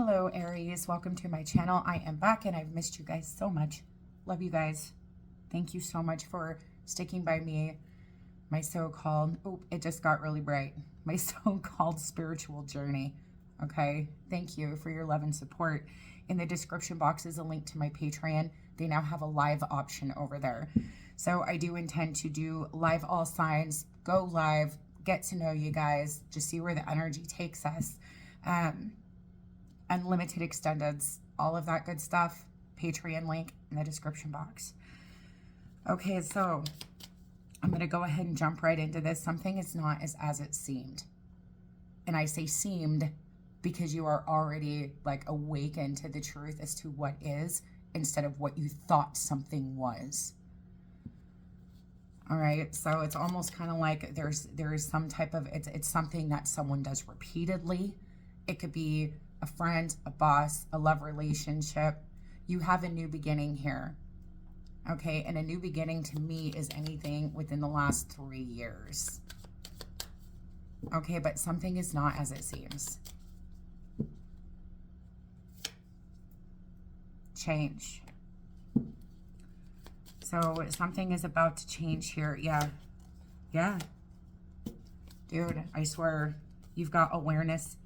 Hello, Aries. Welcome to my channel. I am back and I've missed you guys so much. Love you guys. Thank you so much for sticking by me. My so-called, oh, it just got really bright. My so-called spiritual journey. Okay. Thank you for your love and support. In the description box is a link to my Patreon. They now have a live option over there. So I do intend to do live all signs, go live, get to know you guys, just see where the energy takes us. Unlimited extendeds, all of that good stuff. Patreon link in the description box. Okay, so I'm going to go ahead and jump right into this. Something is not as it seemed. And I say seemed because you are already like awakened to the truth as to what is instead of what you thought something was. All right, so it's almost kind of like there is some type of, it's something that someone does repeatedly. It could be a friend, a boss, a love relationship. You have a new beginning here. Okay, and a new beginning to me is anything within the last 3 years. Okay, but something is not as it seems. Change. So something is about to change here. Yeah. Dude, I swear, you've got awareness.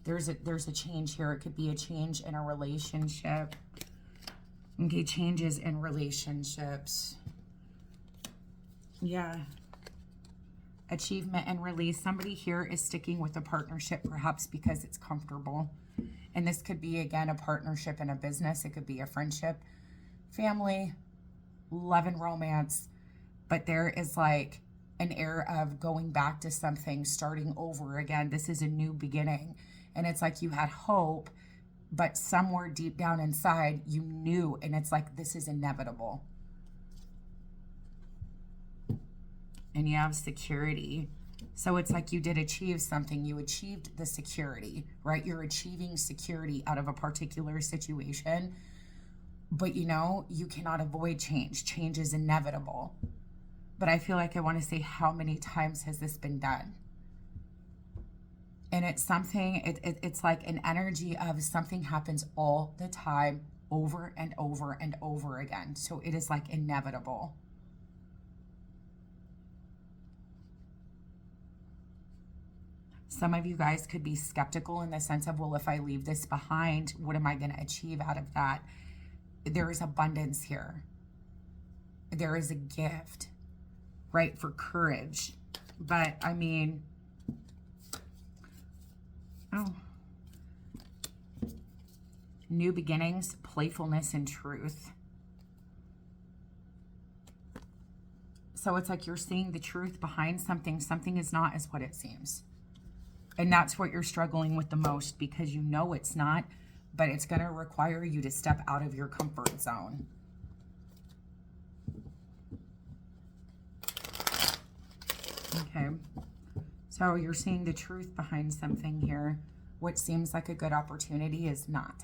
There's a change here. It could be a change in a relationship. Okay, changes in relationships. Yeah. Achievement and release. Somebody here is sticking with a partnership perhaps because it's comfortable. And this could be, again, a partnership in a business. It could be a friendship, family, love and romance. But there is like an air of going back to something, starting over again. This is a new beginning. And it's like you had hope, but somewhere deep down inside, you knew, and it's like, this is inevitable. And you have security. So it's like you did achieve something. You achieved the security, right? You're achieving security out of a particular situation. But you know, you cannot avoid change. Change is inevitable. But I feel like I want to say, how many times has this been done? And it's something, it's like an energy of something happens all the time, over and over and over again. So it is like inevitable. Some of you guys could be skeptical in the sense of, well, if I leave this behind, what am I going to achieve out of that? There is abundance here. There is a gift, right, for courage. But I mean, new beginnings, playfulness, and truth. So it's like you're seeing the truth behind something. Something is not as what it seems. And that's what you're struggling with the most, because you know it's not, but it's going to require you to step out of your comfort zone. Okay. So you're seeing the truth behind something here. What seems like a good opportunity is not.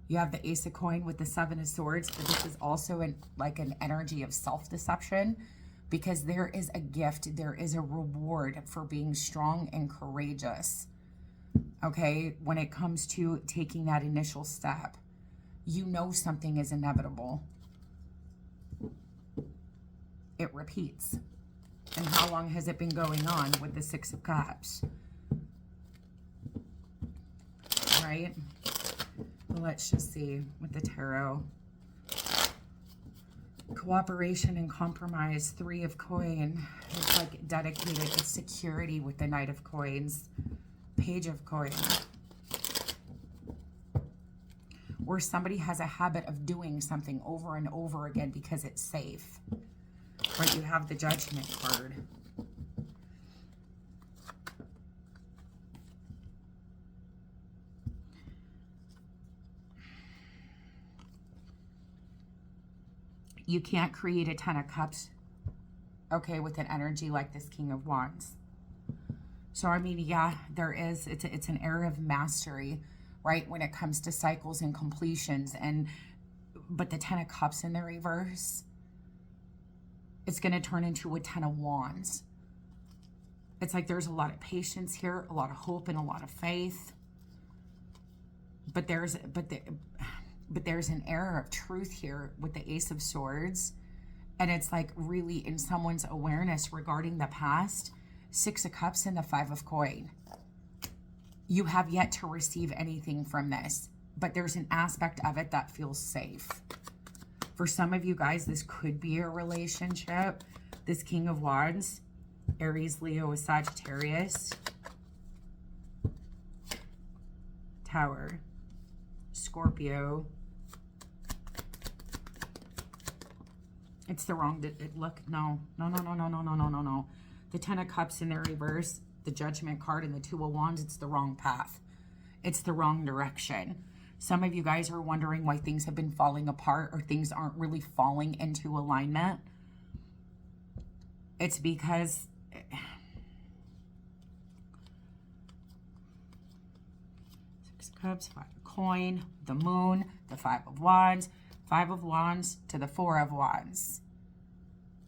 You have the Ace of Coin with the Seven of Swords, but this is also like an energy of self-deception, because there is a gift, there is a reward for being strong and courageous. Okay, when it comes to taking that initial step, you know something is inevitable. It repeats. And how long has it been going on with the Six of Cups? Right? Let's just see with the tarot. Cooperation and compromise, Three of Coin. It's like dedicated, it's security with the Knight of Coins. Page of Coin. Or somebody has a habit of doing something over and over again because it's safe. Right, you have the Judgment card. You can't create a Ten of Cups, okay, with an energy like this King of Wands. So, I mean, yeah, there is, it's an area of mastery, right, when it comes to cycles and completions. But the Ten of Cups in the reverse, it's going to turn into a Ten of Wands. It's like there's a lot of patience here, a lot of hope, and a lot of faith. But there's an error of truth here with the Ace of Swords. And it's like really in someone's awareness regarding the past. Six of Cups and the Five of Coin. You have yet to receive anything from this, but there's an aspect of it that feels safe. For some of you guys, this could be a relationship. This King of Wands, Aries, Leo, Sagittarius, Tower, Scorpio. It's the wrong, look, no. The Ten of Cups in the reverse, the Judgment card, and the Two of Wands, it's the wrong path. It's the wrong direction. Some of you guys are wondering why things have been falling apart or things aren't really falling into alignment. It's because Six of Cups, Five of Coin, the Moon, the Five of Wands to the Four of Wands.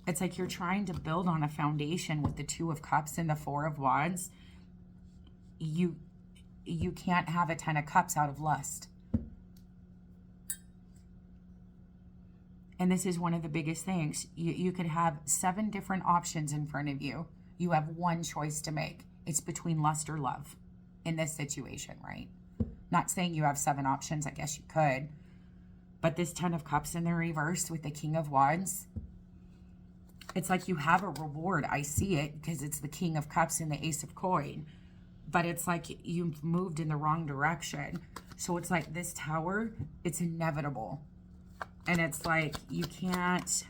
It's like you're trying to build on a foundation with the Two of Cups and the Four of Wands. You can't have a Ten of Cups out of lust. And this is one of the biggest things. You could have 7 different options in front of you. You have one choice to make. It's between lust or love in this situation, right? Not saying you have 7 options. I guess you could. But this Ten of Cups in the reverse with the King of Wands, it's like you have a reward. I see it because it's the King of Cups and the Ace of Coin. But it's like you've moved in the wrong direction. So it's like this Tower, it's inevitable. And it's like you can't...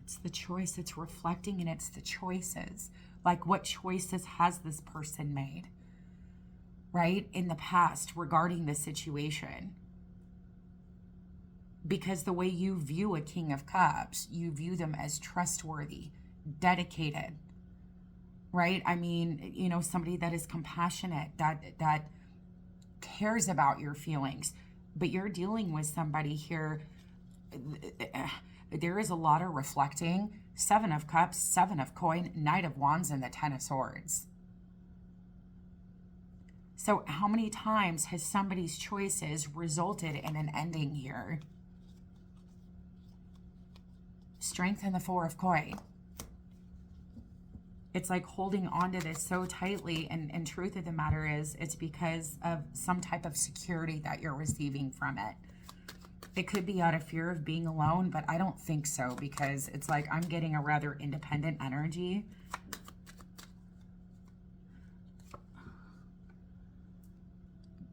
It's the choice, it's reflecting, and it's the choices. Like, what choices has this person made, right, in the past regarding the situation? Because the way you view a King of Cups, you view them as trustworthy, dedicated, right? I mean, you know, somebody that is compassionate, that cares about your feelings. But you're dealing with somebody here. There is a lot of reflecting. 7 of Cups, 7 of Coin, Knight of Wands, and the 10 of Swords. So how many times has somebody's choices resulted in an ending here? Strength and the 4 of Coin. It's like holding on to this so tightly, and truth of the matter is, it's because of some type of security that you're receiving from it. It could be out of fear of being alone, but I don't think so, because it's like I'm getting a rather independent energy.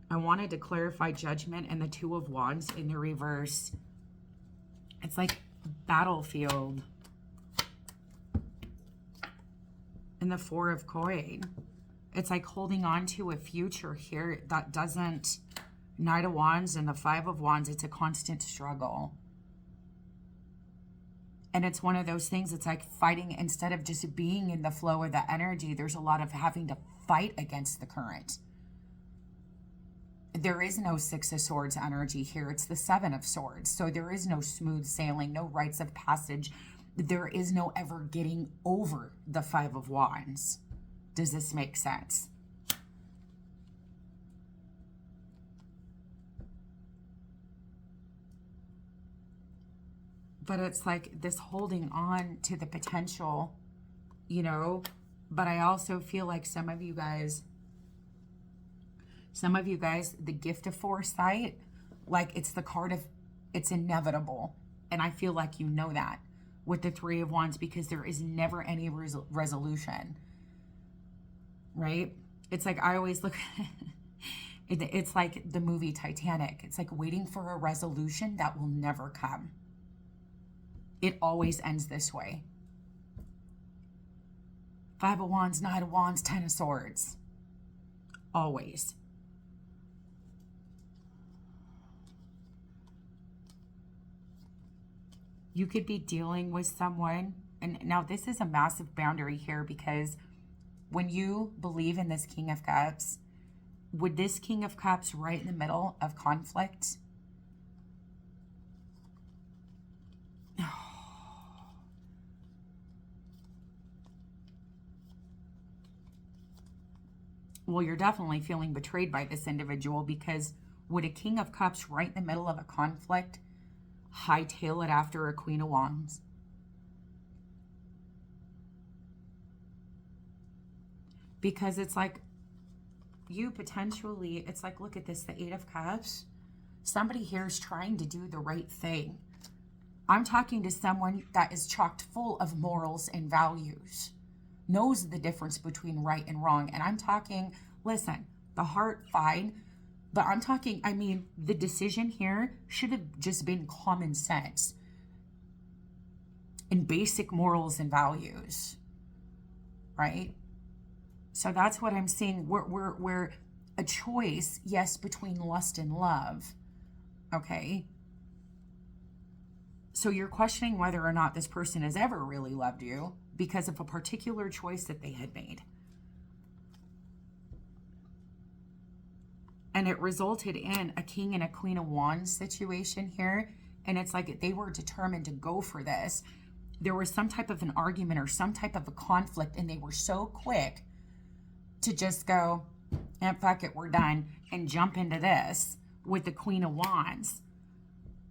I wanted to clarify Judgment and the Two of Wands in the reverse. It's like battlefield. And the 4 of Coin. It's like holding on to a future here that doesn't... Knight of Wands and the 5 of Wands, it's a constant struggle. And it's one of those things, it's like fighting instead of just being in the flow of the energy. There's a lot of having to fight against the current. There is no 6 of Swords energy here. It's the 7 of Swords. So there is no smooth sailing, no rites of passage. There is no ever getting over the 5 of Wands. Does this make sense? But it's like this holding on to the potential, you know. But I also feel like some of you guys, the gift of foresight, like it's the card of, it's inevitable. And I feel like you know that with the 3 of Wands, because there is never any resolution, right? It's like I always look, it's like the movie Titanic. It's like waiting for a resolution that will never come. It always ends this way. 5 of Wands, 9 of Wands, 10 of Swords. Always. You could be dealing with someone, and now this is a massive boundary here, because when you believe in this King of Cups, would this King of Cups right in the middle of conflict? Well, you're definitely feeling betrayed by this individual, because would a King of Cups right in the middle of a conflict hightail it after a Queen of Wands? Because it's like you potentially, it's like, look at this, the Eight of Cups. Somebody here is trying to do the right thing. I'm talking to someone that is chocked full of morals and values, knows the difference between right and wrong. And I'm talking, listen, the heart, fine. But I'm talking, I mean, the decision here should have just been common sense and basic morals and values, right? So that's what I'm seeing. We're a choice, yes, between lust and love, okay? So you're questioning whether or not this person has ever really loved you because of a particular choice that they had made. And it resulted in a King and a Queen of Wands situation here. And it's like they were determined to go for this. There was some type of an argument or some type of a conflict, and they were so quick to just go, and fuck it, we're done, and jump into this with the Queen of Wands.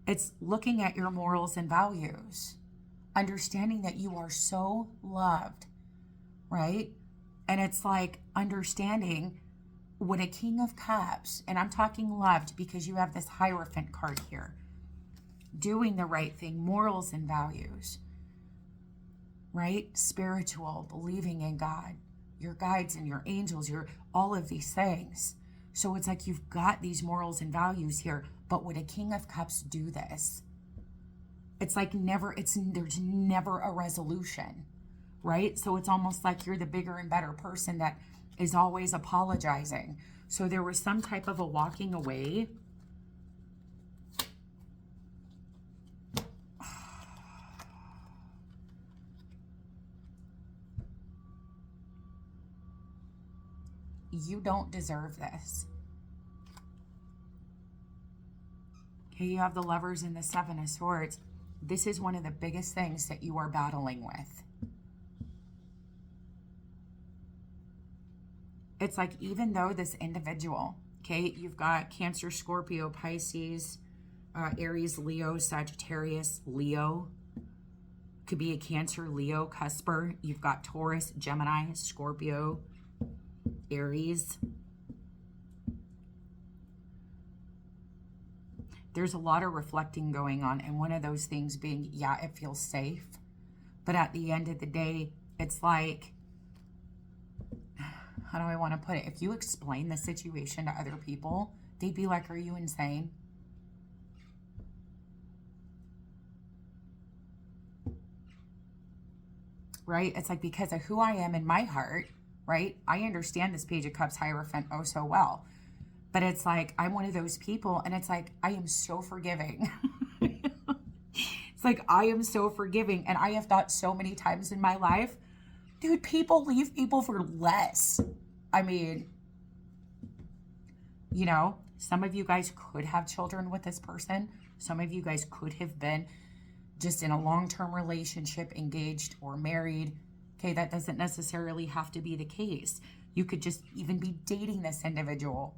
It's looking at your morals and values, understanding that you are so loved, right? And it's like understanding when a King of Cups, and I'm talking loved because you have this Hierophant card here, doing the right thing, morals and values, right? Spiritual, believing in God, your guides and your angels, your all of these things. So it's like you've got these morals and values here, but would a King of Cups do this? It's like there's never a resolution, right? So it's almost like you're the bigger and better person that is always apologizing. So there was some type of a walking away. You don't deserve this. Okay, you have the Lovers and the Seven of Swords. This is one of the biggest things that you are battling with. It's like, even though this individual, okay, you've got Cancer, Scorpio, Pisces, Aries, Leo, Sagittarius, Leo. Could be a Cancer, Leo, cusper. You've got Taurus, Gemini, Scorpio, Aries. There's a lot of reflecting going on, and one of those things being, yeah, it feels safe. But at the end of the day, it's like, how do I want to put it? If you explain the situation to other people, they'd be like, are you insane? Right? It's like, because of who I am in my heart, right? I understand this Page of Cups Hierophant oh so well. But it's like, I'm one of those people, and it's like, I am so forgiving. It's like, I am so forgiving. And I have thought so many times in my life, dude, people leave people for less. I mean, you know, some of you guys could have children with this person. Some of you guys could have been just in a long-term relationship, engaged or married. Okay, that doesn't necessarily have to be the case. You could just even be dating this individual.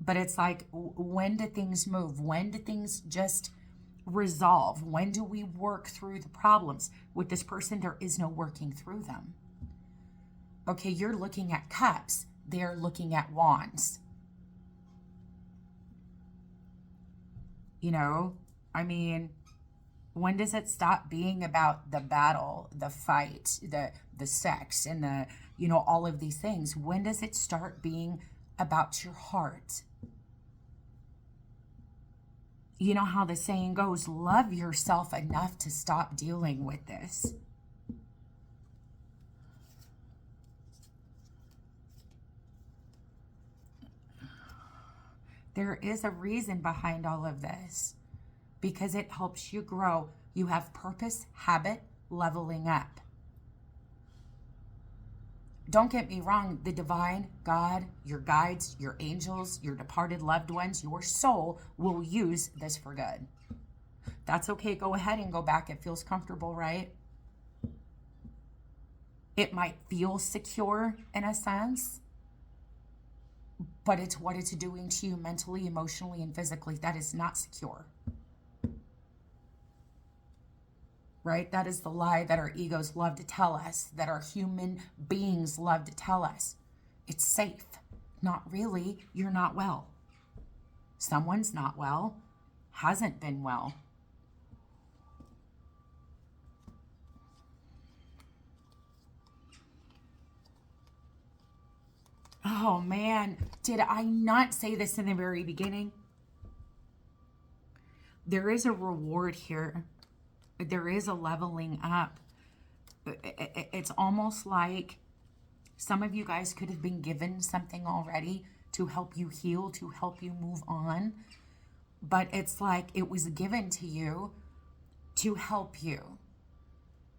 But it's like, when do things move? When do things just resolve? When do we work through the problems? With this person, there is no working through them. Okay, you're looking at cups. They're looking at wands. You know, I mean, when does it stop being about the battle, the fight, the sex, and the, you know, all of these things? When does it start being about your heart? You know how the saying goes, love yourself enough to stop dealing with this. There is a reason behind all of this, because it helps you grow. You have purpose, habit, leveling up. don't get me wrong, the divine, God, your guides, your angels, your departed loved ones, your soul will use this for good. That's okay. Go ahead and go back. It feels comfortable, right? It might feel secure in a sense, but it's what it's doing to you mentally, emotionally, and physically. That is not secure. Right? That is the lie that our egos love to tell us, that our human beings love to tell us. It's safe. Not really. You're not well. Someone's not well, hasn't been well. Oh man, did I not say this in the very beginning? There is a reward here. There is a leveling up. It's almost like some of you guys could have been given something already to help you heal, to help you move on. But it's like it was given to you to help you,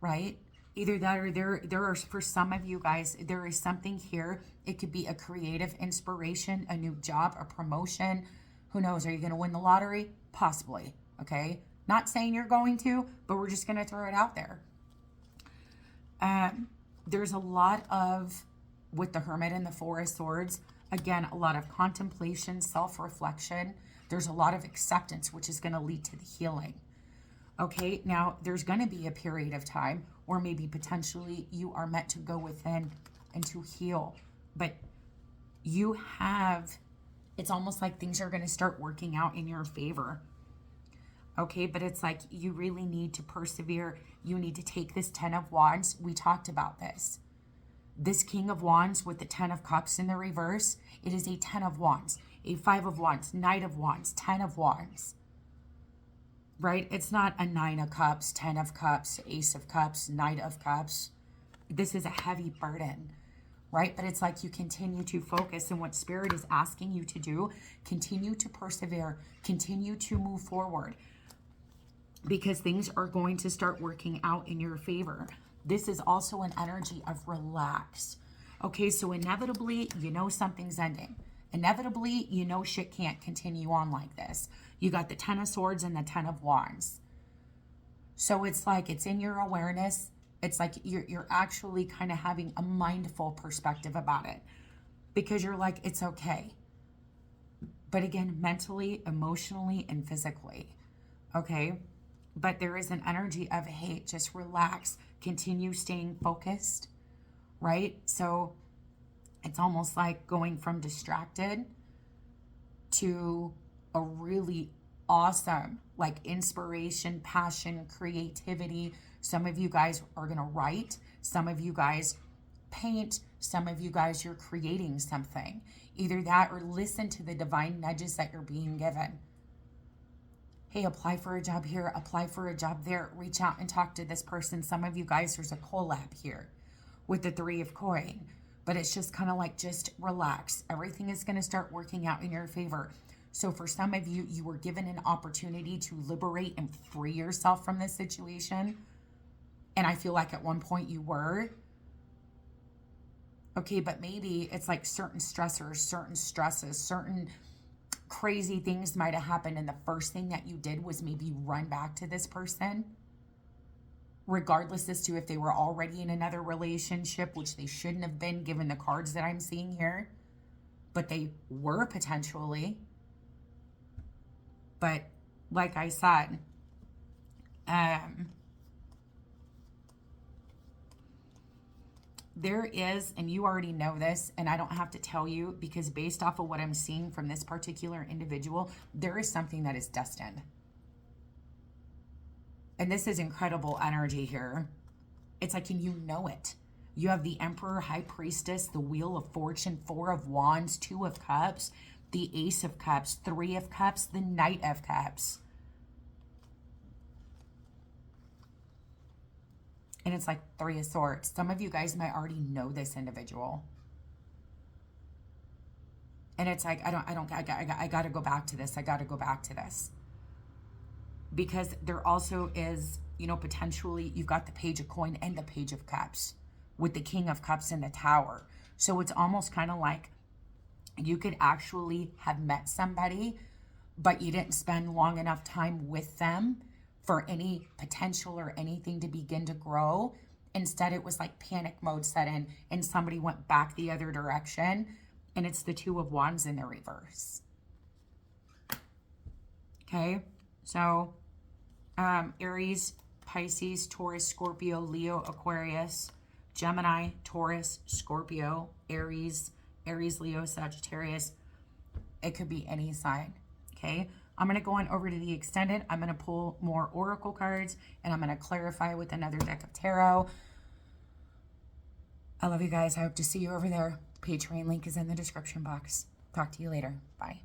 right? Either that or there are, for some of you guys, there is something here. It could be a creative inspiration, a new job, a promotion. Who knows? Are you going to win the lottery? Possibly, okay? Not saying you're going to, but we're just going to throw it out there. There's a lot of, with the Hermit and the Four of Swords, again, a lot of contemplation, self-reflection. There's a lot of acceptance, which is going to lead to the healing. Okay, now there's going to be a period of time where maybe potentially you are meant to go within and to heal. But you have, it's almost like things are going to start working out in your favor. Okay, but it's like you really need to persevere. You need to take this 10 of Wands. We talked about this. This King of Wands with the 10 of Cups in the reverse, it is a 10 of Wands, a 5 of Wands, Knight of Wands, 10 of Wands. Right? It's not a 9 of Cups, 10 of Cups, Ace of Cups, Knight of Cups. This is a heavy burden, right? But it's like you continue to focus, and what Spirit is asking you to do, continue to persevere, continue to move forward, because things are going to start working out in your favor. This is also an energy of relax. Okay, so inevitably, you know something's ending. Inevitably, you know shit can't continue on like this. You got the 10 of Swords and the 10 of Wands. So it's like it's in your awareness. It's like you're actually kind of having a mindful perspective about it, because you're like, it's okay. But again, mentally, emotionally, and physically. Okay? But there is an energy of, hey, just relax. Continue staying focused, right? So it's almost like going from distracted to a really awesome, like inspiration, passion, creativity. Some of you guys are going to write. Some of you guys paint. Some of you guys, you're creating something. Either that or listen to the divine nudges that you're being given. Hey, apply for a job here, apply for a job there, reach out and talk to this person. Some of you guys, there's a collab here with the 3 of Coin, but it's just kind of like, just relax. Everything is going to start working out in your favor. So for some of you, you were given an opportunity to liberate and free yourself from this situation. And I feel like at one point you were. Okay, but maybe it's like certain stressors, certain stresses, certain crazy things might have happened, and the first thing that you did was maybe run back to this person, regardless as to if they were already in another relationship, which they shouldn't have been given the cards that I'm seeing here, but they were potentially. But like I said, there is, and you already know this, and I don't have to tell you, because based off of what I'm seeing from this particular individual, there is something that is destined. And this is incredible energy here. It's like, and you know it. You have the Emperor, High Priestess, the Wheel of Fortune, 4 of Wands, 2 of Cups, the Ace of Cups, 3 of Cups, the Knight of Cups. And it's like 3 of Swords. Some of you guys might already know this individual. And it's like, I got to go back to this. I got to go back to this. Because there also is, you know, potentially you've got the Page of Coin and the Page of Cups. with the King of Cups in the Tower. So it's almost kind of like you could actually have met somebody, but you didn't spend long enough time with them for any potential or anything to begin to grow. Instead, it was like panic mode set in and somebody went back the other direction. And it's the Two of Wands in the reverse. Okay, so Aries, Pisces, Taurus, Scorpio, Leo, Aquarius, Gemini, Taurus, Scorpio, Aries, Leo, Sagittarius. It could be any sign. Okay, I'm going to go on over to the extended. I'm going to pull more oracle cards and I'm going to clarify with another deck of tarot. I love you guys. I hope to see you over there. Patreon link is in the description box. Talk to you later. Bye.